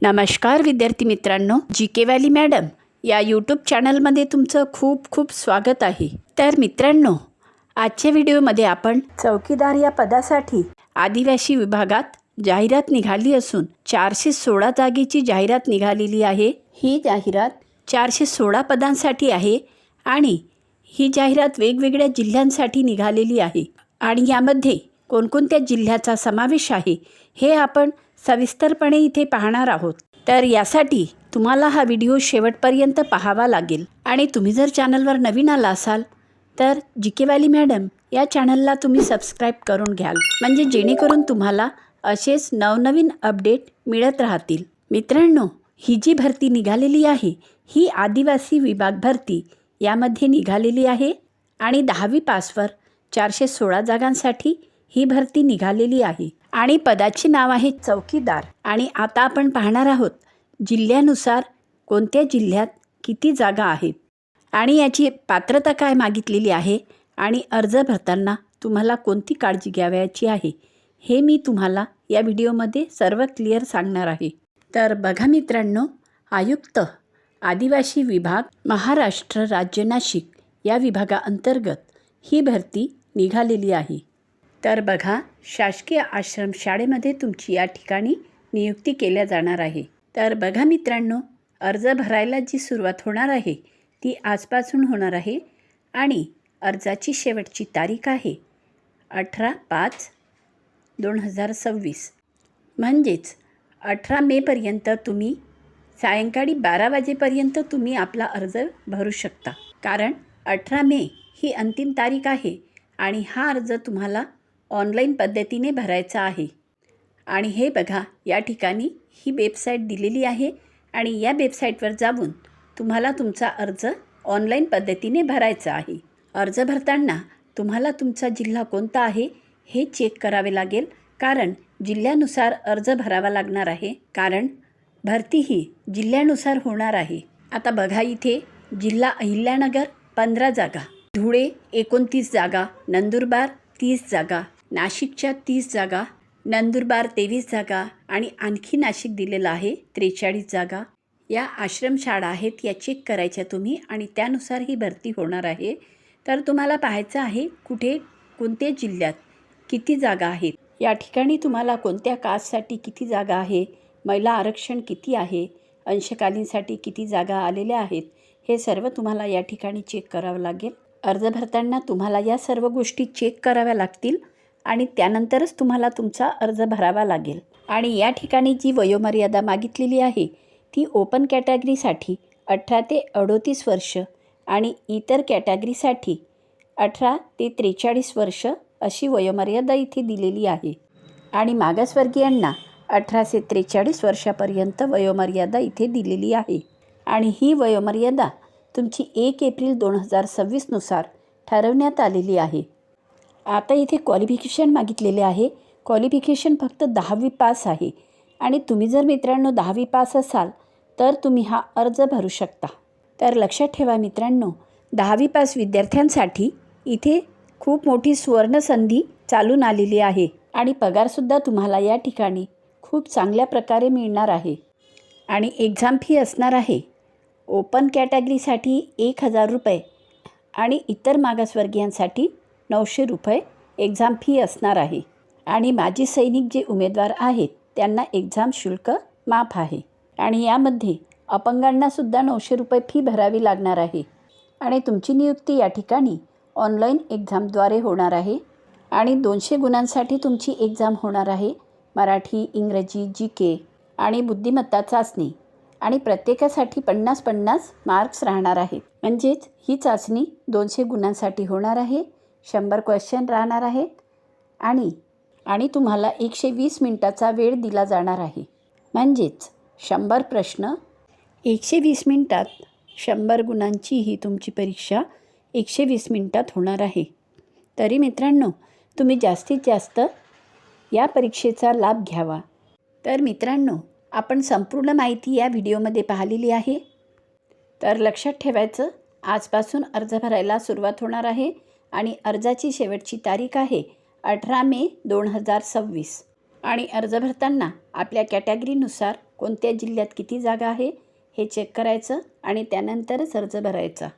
नमस्कार विद्यार्थी मित्रांनो, जी.के. व्हॅली मॅडम या यूट्यूब चॅनलमध्ये तुमचं खूप खूप स्वागत आहे. तर मित्रांनो, आजच्या व्हिडिओमध्ये आपण चौकीदार या पदासाठी आदिवासी विभागात जाहिरात निघाली असून 416 जागेची जाहिरात निघालेली आहे. ही जाहिरात 416 पदांसाठी आहे आणि ही जाहिरात वेगवेगळ्या जिल्ह्यांसाठी निघालेली आहे. आणि यामध्ये कोणकोणत्या जिल्ह्याचा समावेश आहे हे आपण सविस्तरपणे इथे पाहणार आहोत. तर यासाठी तुम्हाला हा व्हिडिओ शेवटपर्यंत पाहावा लागेल. आणि तुम्ही जर चॅनलवर नवीन आला असाल तर जी.के. व्हॅली मॅडम या चॅनलला तुम्ही सबस्क्राईब करून घ्याल, म्हणजे जेणेकरून तुम्हाला असेच नवनवीन अपडेट मिळत राहतील. मित्रांनो, ही जी भरती निघालेली आहे ही आदिवासी विभाग भरती यामध्ये निघालेली आहे आणि 10वी पासवर 416 जागांसाठी ही भरती निघालेली आहे आणि पदाचे नाव आहे चौकीदार. आणि आता आपण पाहणार आहोत जिल्ह्यानुसार कोणत्या जिल्ह्यात किती जागा आहेत आणि याची पात्रता काय मागितलेली आहे आणि अर्ज भरताना तुम्हाला कोणती काळजी घ्यावयाची आहे हे मी तुम्हाला या व्हिडिओमध्ये सर्व क्लिअर सांगणार आहे. तर बघा मित्रांनो, आयुक्त आदिवासी विभाग महाराष्ट्र राज्य नाशिक या विभागाअंतर्गत ही भरती निघालेली आहे. तर बघा, शासकीय आश्रमशाळेमध्ये तुमची या ठिकाणी नियुक्ती केल्या जाणार आहे. तर बघा मित्रांनो, अर्ज भरायला जी सुरुवात होणार आहे ती आजपासून होणार आहे आणि अर्जाची शेवटची तारीख आहे 18/5/2026, म्हणजेच 18 मेपर्यंत तुम्ही सायंकाळी 12 वाजेपर्यंत तुम्ही आपला अर्ज भरू शकता. कारण 18 मे ही अंतिम तारीख आहे आणि हा अर्ज तुम्हाला ऑनलाईन पद्धतीने भरायचा आहे. आणि हे बघा, या ठिकाणी ही वेबसाईट दिलेली आहे आणि या वेबसाईटवर जाऊन तुम्हाला तुमचा अर्ज ऑनलाईन पद्धतीने भरायचा आहे. अर्ज भरताना तुम्हाला तुमचा जिल्हा कोणता आहे हे चेक करावे लागेल, कारण जिल्ह्यानुसार अर्ज भरावा लागणार आहे. कारण भरती ही जिल्ह्यानुसार होणार आहे. आता बघा, इथे जिल्हा अहिल्यानगर 15 जागा, धुळे 29 जागा, नंदुरबार 30 जागा, नाशिकच्या 30 जागा, नंदुरबार 23 जागा आणि आणखी नाशिक दिलेलं आहे 43 जागा. या आश्रमशाळा आहेत, या चेक करायच्या तुम्ही आणि त्यानुसार ही भरती होणार आहे. तर तुम्हाला पाहायचं आहे कुठे कोणत्या जिल्ह्यात किती जागा आहेत. या ठिकाणी तुम्हाला कोणत्या कास्टसाठी किती जागा आहे, महिला आरक्षण किती आहे, अंशकालीनसाठी किती जागा आलेल्या आहेत, हे सर्व तुम्हाला या ठिकाणी चेक करावं लागेल. अर्ज भरताना तुम्हाला या सर्व गोष्टी चेक कराव्या लागतील आणि त्यानंतरच तुम्हाला तुमचा अर्ज भरावा लागेल. आणि या ठिकाणी जी वयोमर्यादा मागितलेली आहे ती ओपन कॅटेगरीसाठी 18 ते 38 वर्ष आणि इतर कॅटेगरीसाठी 18 ते 43 वर्ष अशी वयोमर्यादा इथे दिलेली आहे. आणि मागासवर्गीयांना 18 ते 43 वर्षापर्यंत वयोमर्यादा इथे दिलेली आहे. आणि ही वयोमर्यादा तुमची 1 एप्रिल 2026 नुसार ठरवण्यात आलेली आहे. आता इथे क्वालिफिकेशन मागितलेले आहे. क्वालिफिकेशन फक्त 10वी पास आहे आणि तुम्ही जर मित्रांनो 10वी पास असाल तर तुम्ही हा अर्ज भरू शकता. तर लक्षात ठेवा मित्रांनो, 10वी पास विद्यार्थ्यांसाठी इथे खूप मोठी सुवर्णसंधी चालून आलेली आहे आणि पगारसुद्धा तुम्हाला या ठिकाणी खूप चांगल्या प्रकारे मिळणार आहे. आणि एक्झाम फी असणार आहे ओपन कॅटेगरीसाठी 1000 रुपये आणि इतर मागासवर्गीयांसाठी 900 रुपये एक्झाम फी असणार आहे. आणि माजी सैनिक जे उमेदवार आहेत त्यांना एक्झाम शुल्क माफ आहे. आणि यामध्ये अपंगांनासुद्धा 900 रुपये फी भरावी लागणार आहे. आणि तुमची नियुक्ती या ठिकाणी ऑनलाईन एक्झामद्वारे होणार आहे. आणि 200 गुणांसाठी तुमची एक्झाम होणार आहे. मराठी, इंग्रजी, जी.के. आणि बुद्धिमत्ता चाचणी. आणि प्रत्येकासाठी 50-50 मार्क्स राहणार आहेत. म्हणजेच ही चाचणी 200 गुणांसाठी होणार आहे. 100 क्वेश्चन राहणार आहेत आणि तुम्हाला 120 मिनिटाचा वेळ दिला जाणार आहे. म्हणजेच 100 प्रश्न 120 मिनिटात, 100 गुणांची ही तुमची परीक्षा 120 मिनिटात होणार आहे. तरी मित्रांनो, तुम्ही जास्तीत जास्त या परीक्षेचा लाभ घ्यावा. तर मित्रांनो, आपण संपूर्ण माहिती या व्हिडिओमध्ये पाहिलेली आहे. तर लक्षात ठेवायचं, आजपासून अर्ज भरायला सुरुवात होणार आहे आणि अर्जाची शेवटची तारीख आहे 18 मे 2026. आणि अर्ज भरताना आपल्या कॅटेगरीनुसार कोणत्या जिल्ह्यात किती जागा आहे हे चेक करायचं आणि त्यानंतरच अर्ज भरायचा.